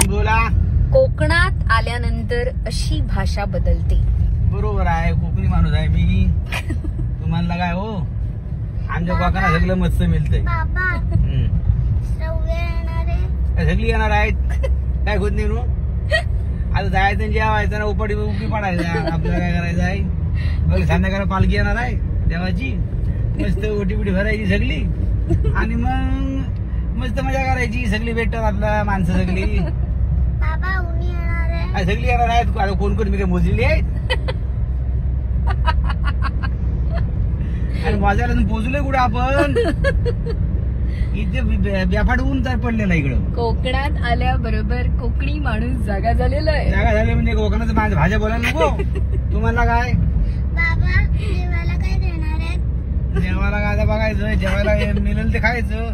बोला. कोकणात आल्यानंतर अशी भाषा बदलते. बरोबर आहे, कोकणी माणूस आहे मी. तुम्हाला काय हो, आमच्या कोकणात सगळं मस्त मिळतंय. सगळी येणार आहेत, काय होत नाही. आता जायचं जेवायचं ना, उपडी पडायचं. आपल्याला काय करायचं आहे, बघ संध्याकाळी पालखी येणार आहे देवाची. मस्त ओटी बिटी भरायची सगळी आणि मग मस्त मजा करायची. सगळी भेटतात आपल्या माणसं सगळी. सगळी येणार आहेत. आता कोण कोण मी काही मोजलेली आहेत आणि माझ्याला पोहोचलोय कुठे आपण. इथे बेफाट ऊन तर पडलेलं इकडं. कोकणात आल्याबरोबर कोकणी माणूस जागा झालेला आहे. जागा झाले म्हणजे कोकणाचं माझं भाज्या बोलायला नको. तुम्हाला काय बाबा जेवायला काय देणार आहे? जेवायला काय बघायचं, जेवायला मिळेल ते खायचं.